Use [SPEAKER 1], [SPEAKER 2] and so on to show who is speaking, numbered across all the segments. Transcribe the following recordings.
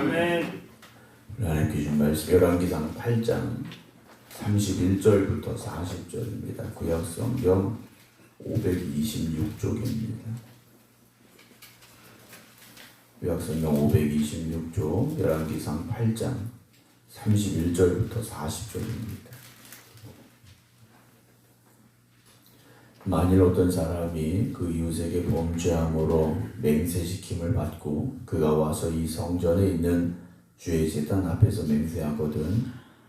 [SPEAKER 1] 아멘.
[SPEAKER 2] 하나님 주신 말씀 열왕기상 8장 31절부터 40절입니다. 구약성경 526쪽입니다. 구약성경 526쪽 열왕기상 8장 31절부터 40절입니다. 만일 어떤 사람이 그 이웃에게 범죄함으로 맹세시킴을 받고 그가 와서 이 성전에 있는 주의 제단 앞에서 맹세하거든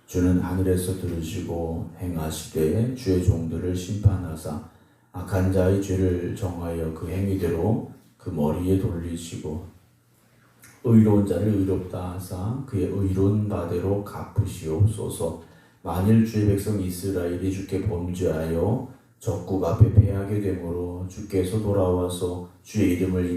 [SPEAKER 2] 주는 하늘에서 들으시고 행하시되 주의 종들을 심판하사 악한 자의 죄를 정하여 그 행위대로 그 머리에 돌리시고 의로운 자를 의롭다 하사 그의 의로운 바대로 갚으시옵소서. 만일 주의 백성 이스라엘이 주께 범죄하여 적국 앞에 패하게 되므로 주께로 돌아와서 주의 이름을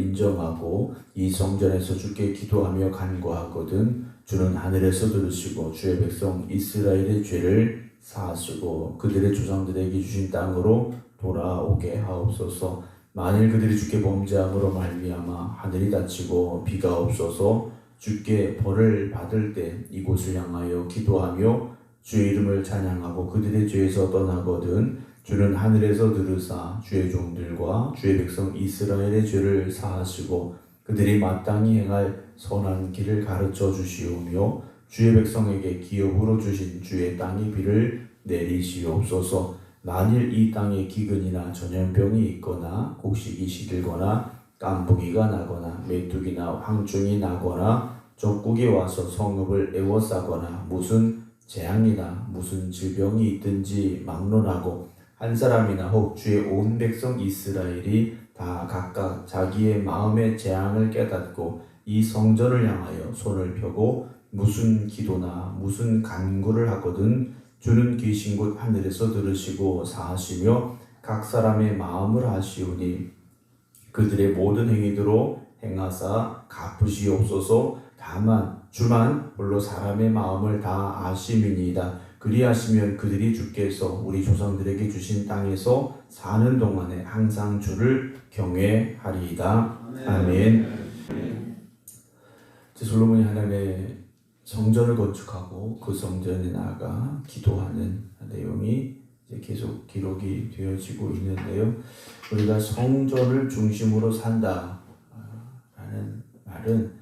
[SPEAKER 2] 인정하고 이 성전에서 주께 기도하며 간구하거든 주는 하늘에서 들으시고 주의 백성 이스라엘의 죄를 사하시고 그들의 조상들에게 주신 땅으로 돌아오게 하옵소서. 만일 그들이 주께 범죄함으로 말미암아 하늘이 닫히고 비가 없어서 주께 벌을 받을 때 이곳을 향하여 기도하며 주의 이름을 찬양하고 그들의 죄에서 떠나거든 주는 하늘에서 들으사 주의 종들과 주의 백성 이스라엘의 죄를 사하시고 그들이 마땅히 행할 선한 길을 가르쳐 주시오며 주의 백성에게 기업으로 주신 주의 땅의 비를 내리시옵소서. 만일 이 땅에 기근이나 전염병이 있거나 곡식이 시들거나 깐부기가 나거나 메뚜기나 황충이 나거나 적국이 와서 성읍을 에워싸거나 무슨 재앙이나 무슨 질병이 있든지 막론하고 한 사람이나 혹 주의 온 백성 이스라엘이 다 각각 자기의 마음의 재앙을 깨닫고 이 성전을 향하여 손을 펴고 무슨 기도나 무슨 간구를 하거든 주는 계신 곳 하늘에서 들으시고 사하시며 각 사람의 마음을 아시오니 그들의 모든 행위대로 행하사 갚으시옵소서. 다만 주만 홀로 사람의 마음을 다 아심이니이다. 그리하시면 그들이 주께서 우리 조상들에게 주신 땅에서 사는 동안에 항상 주를 경외하리이다. 아멘. 솔로몬이 하나님의 성전을 건축하고 그 성전에 나아가 기도하는 내용이 이제 계속 기록이 되어지고 있는데요. 우리가 성전을 중심으로 산다라는 말은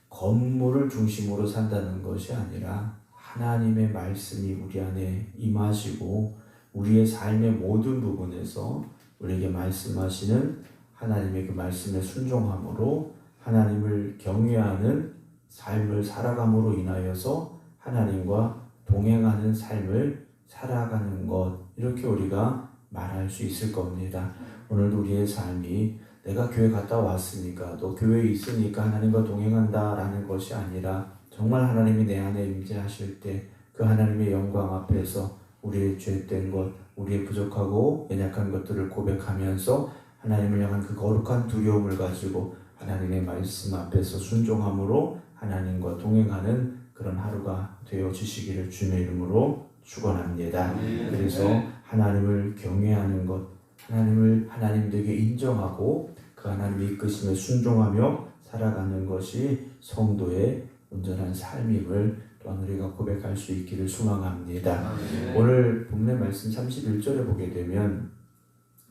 [SPEAKER 2] 건물을 중심으로 산다는 것이 아니라 하나님의 말씀이 우리 안에 임하시고 우리의 삶의 모든 부분에서 우리에게 말씀하시는 하나님의 그 말씀에 순종함으로 하나님을 경외하는 삶을 살아감으로 인하여서 하나님과 동행하는 삶을 살아가는 것, 이렇게 우리가 말할 수 있을 겁니다. 오늘도 우리의 삶이 내가 교회 갔다 왔으니까 또 교회에 있으니까 하나님과 동행한다 라는 것이 아니라 정말 하나님이 내 안에 임재하실 때 그 하나님의 영광 앞에서 우리의 죄된 것, 우리의 부족하고 연약한 것들을 고백하면서 하나님을 향한 그 거룩한 두려움을 가지고 하나님의 말씀 앞에서 순종함으로 하나님과 동행하는 그런 하루가 되어지시기를 주님의 이름으로 축원합니다. 그래서 하나님을 경외하는 것, 하나님을 하나님에게 인정하고 그 하나님의 이끄심에 순종하며 살아가는 것이 성도의 온전한 삶임을 또한 우리가 고백할 수 있기를 소망합니다. 오늘 본문의 말씀 31절에 보게 되면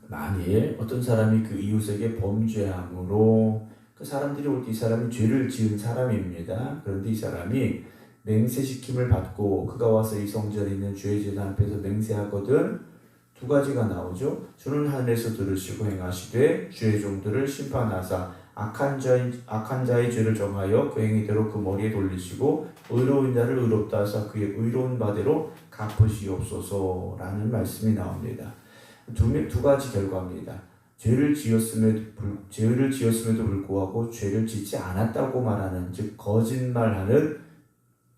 [SPEAKER 2] 만일 어떤 사람이 그 이웃에게 범죄함으로 그 사람들이 올 때 이 사람이 죄를 지은 사람입니다. 그런데 이 사람이 맹세시킴을 받고 그가 와서 이 성전에 있는 주의 제단 앞에서 맹세하거든 두 가지가 나오죠. 주는 하늘에서 들으시고 행하시되 주의 종들을 심판하사 악한 자의 죄를 정하여 그 행위대로 그 머리에 돌리시고 의로운 자를 의롭다 하사 그의 의로운 바대로 갚으시옵소서라는 말씀이 나옵니다. 두 가지 결과입니다. 죄를 지었음에도 불구하고 죄를 짓지 않았다고 말하는, 즉 거짓말하는,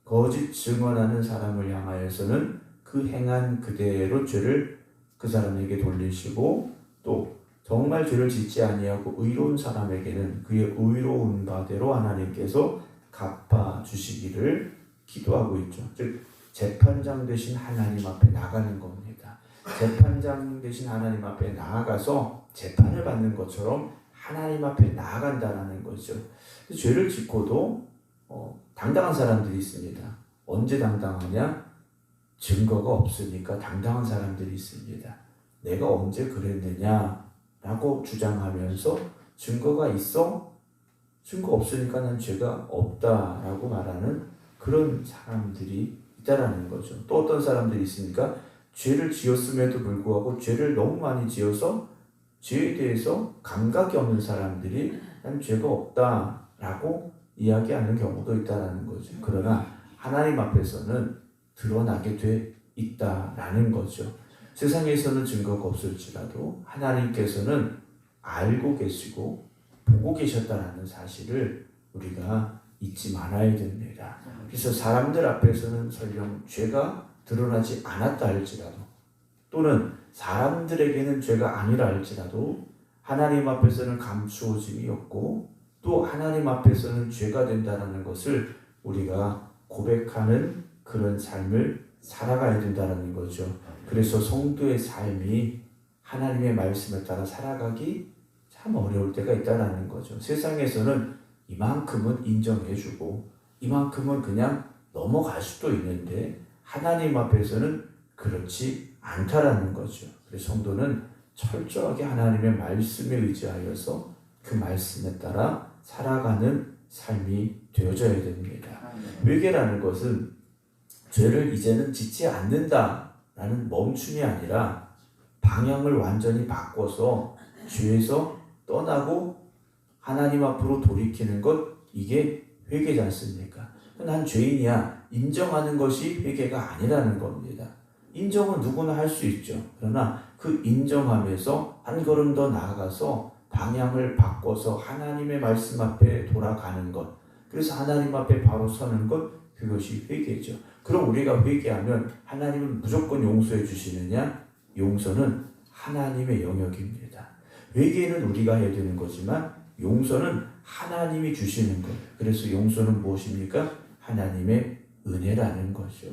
[SPEAKER 2] 거짓 증언하는 사람을 향하여서는 그 행한 그대로 죄를 그 사람에게 돌리시고, 또 정말 죄를 짓지 아니하고 의로운 사람에게는 그의 의로운 바대로 하나님께서 갚아주시기를 기도하고 있죠. 즉 재판장 되신 하나님 앞에 나가는 겁니다. 재판장 되신 하나님 앞에 나아가서 재판을 받는 것처럼 하나님 앞에 나아간다라는 거죠. 죄를 짓고도 당당한 사람들이 있습니다. 언제 당당하냐? 증거가 없으니까 당당한 사람들이 있습니다. 내가 언제 그랬느냐? 라고 주장하면서 증거가 있어? 증거 없으니까 난 죄가 없다라고 말하는 그런 사람들이 있다라는 거죠. 또 어떤 사람들이 있습니까? 죄를 지었음에도 불구하고 죄를 너무 많이 지어서 죄에 대해서 감각이 없는 사람들이 난 죄가 없다라고 이야기하는 경우도 있다라는 거죠. 그러나 하나님 앞에서는 드러나게 돼 있다라는 거죠. 세상에서는 증거가 없을지라도 하나님께서는 알고 계시고 보고 계셨다라는 사실을 우리가 잊지 말아야 됩니다. 그래서 사람들 앞에서는 설령 죄가 드러나지 않았다 할지라도 또는 사람들에게는 죄가 아니라 할지라도 하나님 앞에서는 감추어짐이 없고 또 하나님 앞에서는 죄가 된다는 것을 우리가 고백하는 그런 삶을 살아가야 된다는 거죠. 그래서 성도의 삶이 하나님의 말씀에 따라 살아가기 참 어려울 때가 있다는 거죠. 세상에서는 이만큼은 인정해주고 이만큼은 그냥 넘어갈 수도 있는데 하나님 앞에서는 그렇지 않다라는 거죠. 그래서 성도는 철저하게 하나님의 말씀에 의지하여서 그 말씀에 따라 살아가는 삶이 되어져야 됩니다. 회개라는 것은 죄를 이제는 짓지 않는다라는 멈춤이 아니라 방향을 완전히 바꿔서 죄에서 떠나고 하나님 앞으로 돌이키는 것, 이게 회개지 않습니까? 난 죄인이야 인정하는 것이 회개가 아니라는 겁니다. 인정은 누구나 할 수 있죠. 그러나 그 인정하면서 한 걸음 더 나아가서 방향을 바꿔서 하나님의 말씀 앞에 돌아가는 것, 그래서 하나님 앞에 바로 서는 것, 그것이 회개죠. 그럼 우리가 회개하면 하나님은 무조건 용서해 주시느냐? 용서는 하나님의 영역입니다. 회개는 우리가 해야 되는 거지만 용서는 하나님이 주시는 것. 그래서 용서는 무엇입니까? 하나님의 은혜라는 거죠.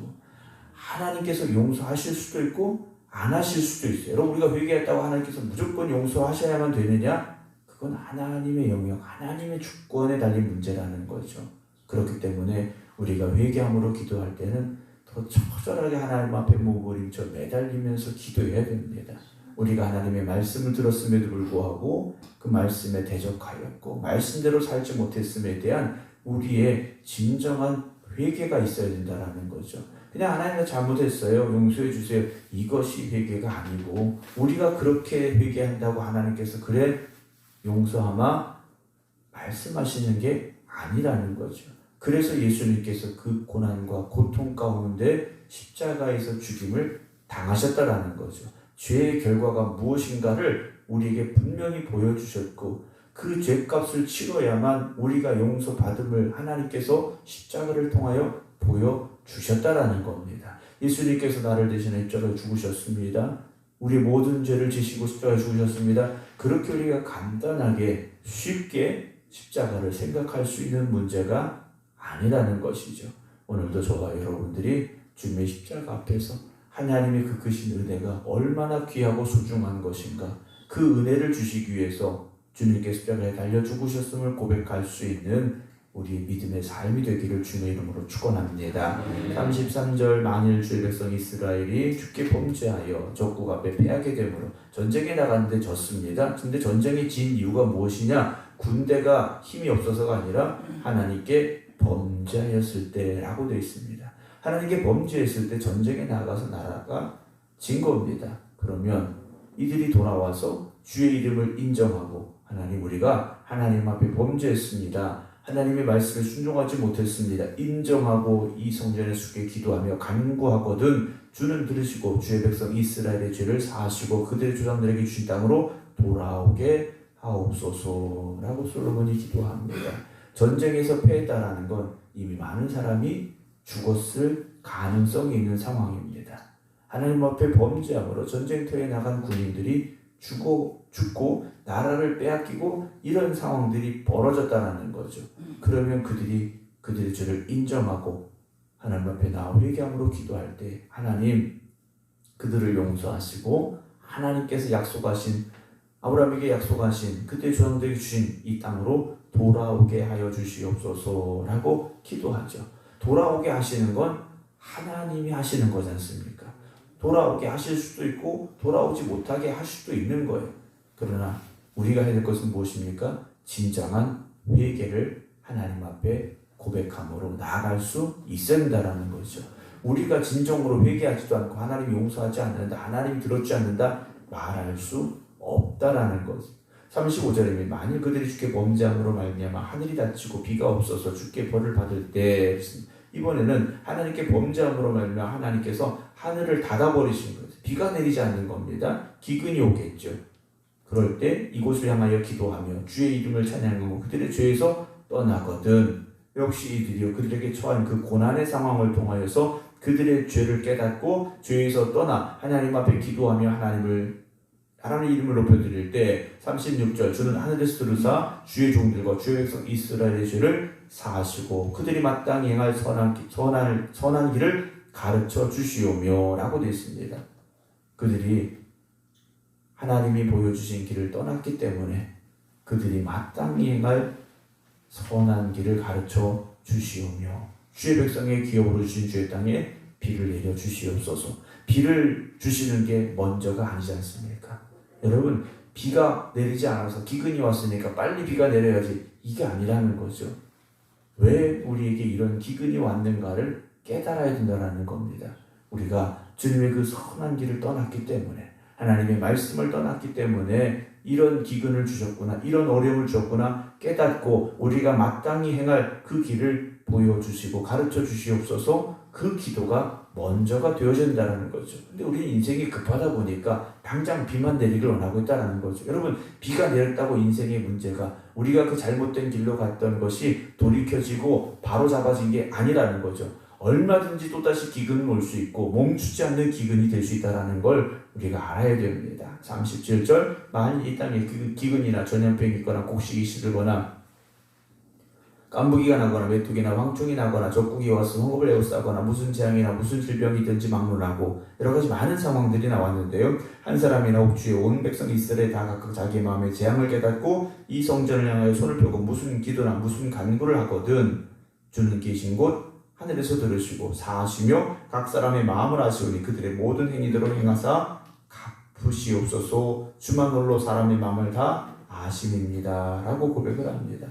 [SPEAKER 2] 하나님께서 용서하실 수도 있고 안 하실 수도 있어요. 여러분, 우리가 회개했다고 하나님께서 무조건 용서하셔야만 되느냐? 그건 하나님의 영역, 하나님의 주권에 달린 문제라는 거죠. 그렇기 때문에 우리가 회개함으로 기도할 때는 더 처절하게 하나님 앞에 몸부림쳐 매달리면서 기도해야 됩니다. 우리가 하나님의 말씀을 들었음에도 불구하고 그 말씀에 대적하였고 말씀대로 살지 못했음에 대한 우리의 진정한 회개가 있어야 된다는 거죠. 그냥 하나님은 잘못했어요, 용서해 주세요, 이것이 회개가 아니고 우리가 그렇게 회개한다고 하나님께서 그래 용서하마 말씀하시는 게 아니라는 거죠. 그래서 예수님께서 그 고난과 고통 가운데 십자가에서 죽임을 당하셨다라는 거죠. 죄의 결과가 무엇인가를 우리에게 분명히 보여주셨고 그 죄값을 치러야만 우리가 용서받음을 하나님께서 십자가를 통하여 보여주셨다라는 겁니다. 예수님께서 나를 대신해 십자가에 죽으셨습니다. 우리 모든 죄를 지시고 십자가에 죽으셨습니다. 그렇게 우리가 간단하게 쉽게 십자가를 생각할 수 있는 문제가 아니라는 것이죠. 오늘도 저와 여러분들이 주님의 십자가 앞에서 하나님의 그 크신 은혜가 얼마나 귀하고 소중한 것인가, 그 은혜를 주시기 위해서 주님께서 십자가에 달려 죽으셨음을 고백할 수 있는 우리의 믿음의 삶이 되기를 주님의 이름으로 축원합니다. 33절 만일 주의 백성 이스라엘이 주께 범죄하여 적국 앞에 패하게 되므로 전쟁에 나갔는데 졌습니다. 근데 전쟁에 진 이유가 무엇이냐? 군대가 힘이 없어서가 아니라 하나님께 범죄하였을 때라고 되어 있습니다. 하나님께 범죄했을 때 전쟁에 나가서 나라가 진 겁니다. 그러면 이들이 돌아와서 주의 이름을 인정하고 하나님, 우리가 하나님 앞에 범죄했습니다, 하나님의 말씀에 순종하지 못했습니다, 인정하고 이 성전에 숙여 기도하며 간구하거든 주는 들으시고 주의 백성 이스라엘의 죄를 사하시고 그들의 조상들에게 주신 땅으로 돌아오게 하옵소서라고 솔로몬이 기도합니다. 전쟁에서 패했다라는 건 이미 많은 사람이 죽었을 가능성이 있는 상황입니다. 하나님 앞에 범죄함으로 전쟁터에 나간 군인들이 죽고 나라를 빼앗기고 이런 상황들이 벌어졌다는 거죠. 그러면 그들의 죄를 인정하고 하나님 앞에 나와 회개함으로 기도할 때 하나님 그들을 용서하시고 하나님께서 약속하신 아브라함에게 약속하신 그때 조상들에게 주신 이 땅으로 돌아오게 하여 주시옵소서라고 기도하죠. 돌아오게 하시는 건 하나님이 하시는 거지 않습니까? 돌아오게 하실 수도 있고 돌아오지 못하게 할 수도 있는 거예요. 그러나 우리가 해야 될 것은 무엇입니까? 진정한 회개를 하나님 앞에 고백함으로 나아갈 수 있어야 된다는 거죠. 우리가 진정으로 회개하지도 않고 하나님이 용서하지 않는다, 하나님이 들어주지 않는다 말할 수 없다라는 거죠. 35절에 만일 그들이 주께 범죄함으로 말미암아 하늘이 닫히고 비가 없어서 주께 벌을 받을 때, 이번에는 하나님께 범죄함으로 말미암아 하나님께서 하늘을 닫아버리신 거예요. 비가 내리지 않는 겁니다. 기근이 오겠죠. 그럴 때 이곳을 향하여 기도하며 주의 이름을 찬양하고 그들의 죄에서 떠나거든 역시 이들이요 그들에게 처한 그 고난의 상황을 통하여서 그들의 죄를 깨닫고 죄에서 떠나 하나님 앞에 기도하며 하나님 이름을 높여드릴 때 36절 주는 하늘에서 들으사 주의 종들과 주의 백성 이스라엘의 죄를 사하시고 그들이 마땅히 행할 선한 길을 가르쳐 주시오며 라고 되어 있습니다. 그들이 하나님이 보여주신 길을 떠났기 때문에 그들이 마땅히 행할 선한 길을 가르쳐 주시오며 주의 백성의 기업으로 주신 주의 땅에 비를 내려 주시옵소서. 비를 주시는 게 먼저가 아니지 않습니까? 여러분, 비가 내리지 않아서 기근이 왔으니까 빨리 비가 내려야지, 이게 아니라는 거죠. 왜 우리에게 이런 기근이 왔는가를 깨달아야 된다는 겁니다. 우리가 주님의 그 선한 길을 떠났기 때문에, 하나님의 말씀을 떠났기 때문에 이런 기근을 주셨구나, 이런 어려움을 주셨구나 깨닫고 우리가 마땅히 행할 그 길을 보여주시고 가르쳐 주시옵소서. 그 기도가 먼저가 되어야 된다는 거죠. 근데 우리는 인생이 급하다 보니까 당장 비만 내리길 원하고 있다는 거죠. 여러분, 비가 내렸다고 인생의 문제가, 우리가 그 잘못된 길로 갔던 것이 돌이켜지고 바로 잡아진 게 아니라는 거죠. 얼마든지 또다시 기근은 올 수 있고 멈추지 않는 기근이 될 수 있다는 걸 우리가 알아야 됩니다. 37절 만일 이 땅에 기근이나 전염병이 있거나 곡식이 시들거나 깐부기가 나거나 메뚜기나 황충이 나거나 적국이 와서 홍업을 에워싸거나 무슨 재앙이나 무슨 질병이든지 막론하고 여러 가지 많은 상황들이 나왔는데요. 한 사람이나 옥주의 온 백성 이스라엘 다 각각 자기 마음의 재앙을 깨닫고 이 성전을 향하여 손을 펴고 무슨 기도나 무슨 간구를 하거든 주는 계신 곳 하늘에서 들으시고 사하시며 각 사람의 마음을 아시오니 그들의 모든 행위대로 행하사 갚으시옵소서. 주만 홀로 사람의 마음을 다 아심입니다 라고 고백을 합니다.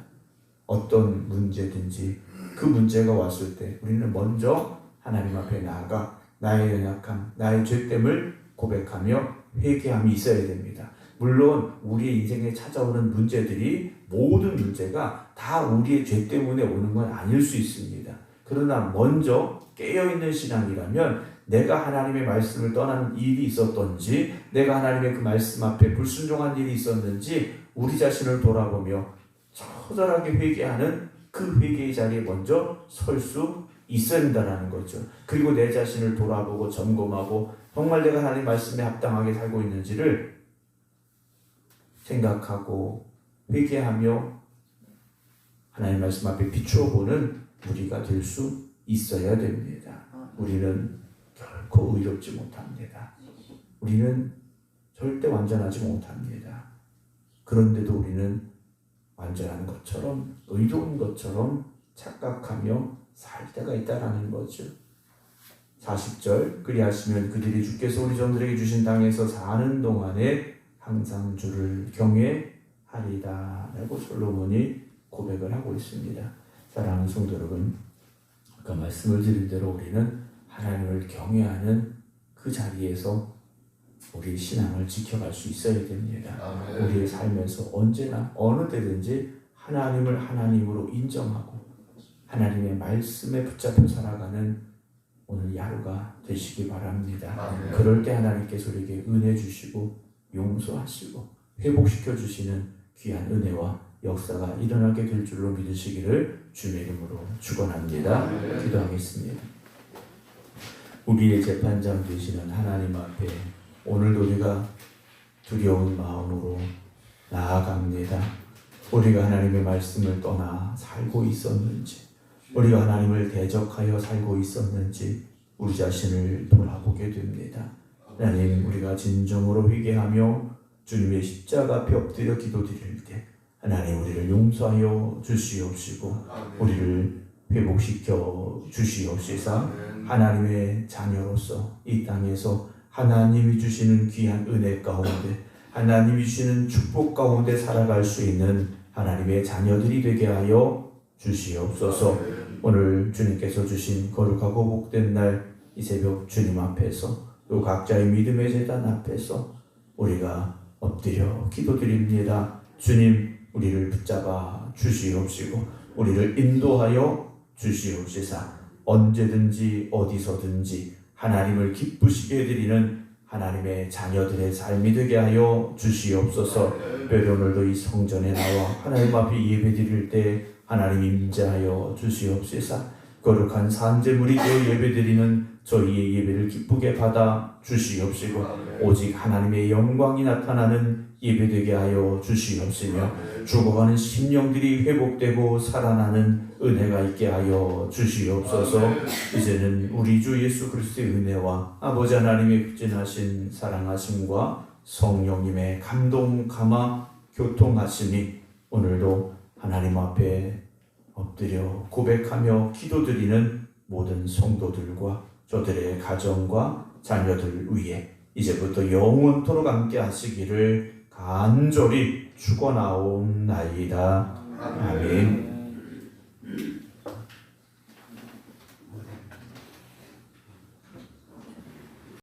[SPEAKER 2] 어떤 문제든지 그 문제가 왔을 때 우리는 먼저 하나님 앞에 나아가 나의 연약함, 나의 죄됨을 고백하며 회개함이 있어야 됩니다. 물론 우리의 인생에 찾아오는 문제들이, 모든 문제가 다 우리의 죄 때문에 오는 건 아닐 수 있습니다. 그러나 먼저 깨어있는 신앙이라면 내가 하나님의 말씀을 떠나는 일이 있었던지, 내가 하나님의 그 말씀 앞에 불순종한 일이 있었는지 우리 자신을 돌아보며 처절하게 회개하는 그 회개의 자리에 먼저 설 수 있어야 된다는 거죠. 그리고 내 자신을 돌아보고 점검하고 정말 내가 하나님 말씀에 합당하게 살고 있는지를 생각하고 회개하며 하나님 말씀 앞에 비추어 보는 우리가 될 수 있어야 됩니다. 우리는 결코 의롭지 못합니다. 우리는 절대 완전하지 못합니다. 그런데도 우리는 완전한 것처럼, 의로운 것처럼 착각하며 살 때가 있다라는 거죠. 40절 그리하시면 그들이 주께서 우리 종들에게 주신 땅에서 사는 동안에 항상 주를 경외하리다 라고 솔로몬이 고백을 하고 있습니다. 사랑하는 성도 여러분, 아까 말씀을 드린 대로 우리는 하나님을 경외하는 그 자리에서 우리 신앙을 지켜갈 수 있어야 됩니다. 아멘. 우리의 삶에서 언제나 어느 때든지 하나님을 하나님으로 인정하고 하나님의 말씀에 붙잡혀 살아가는 오늘 하루가 되시기 바랍니다. 아멘. 그럴 때 하나님께서 우리에게 은혜 주시고 용서하시고 회복시켜 주시는 귀한 은혜와 역사가 일어나게 될 줄로 믿으시기를 주의 이름으로 축원합니다. 아멘. 기도하겠습니다. 우리의 재판장 되시는 하나님 앞에 오늘도 우리가 두려운 마음으로 나아갑니다. 우리가 하나님의 말씀을 떠나 살고 있었는지, 우리가 하나님을 대적하여 살고 있었는지 우리 자신을 돌아보게 됩니다. 하나님, 우리가 진정으로 회개하며 주님의 십자가 앞에 엎드려 기도드릴 때 하나님 우리를 용서하여 주시옵시고 우리를 회복시켜 주시옵시사 하나님의 자녀로서 이 땅에서 하나님이 주시는 귀한 은혜 가운데 하나님이 주시는 축복 가운데 살아갈 수 있는 하나님의 자녀들이 되게 하여 주시옵소서. 오늘 주님께서 주신 거룩하고 복된 날 이 새벽 주님 앞에서 또 각자의 믿음의 제단 앞에서 우리가 엎드려 기도드립니다. 주님 우리를 붙잡아 주시옵시고 우리를 인도하여 주시옵시사 언제든지 어디서든지 하나님을 기쁘시게 해드리는 하나님의 자녀들의 삶이 되게 하여 주시옵소서. 특별히 오늘도 이 성전에 나와 하나님 앞에 예배드릴 때 하나님 임재하여 주시옵시사 거룩한 산제물이 되어 예배드리는 저희의 예배를 기쁘게 받아 주시옵시고 오직 하나님의 영광이 나타나는 예배되게 하여 주시옵시며 죽어가는 심령들이 회복되고 살아나는 은혜가 있게 하여 주시옵소서. 이제는 우리 주 예수 그리스도의 은혜와 아버지 하나님의 극진하신 사랑하심과 성령님의 감동 감화 교통하심이 오늘도 하나님 앞에 엎드려 고백하며 기도드리는 모든 성도들과 저들의 가정과 자녀들 위해 이제부터 영원토록 함께 하시기를 간절히 축원하옵나이다. 아멘.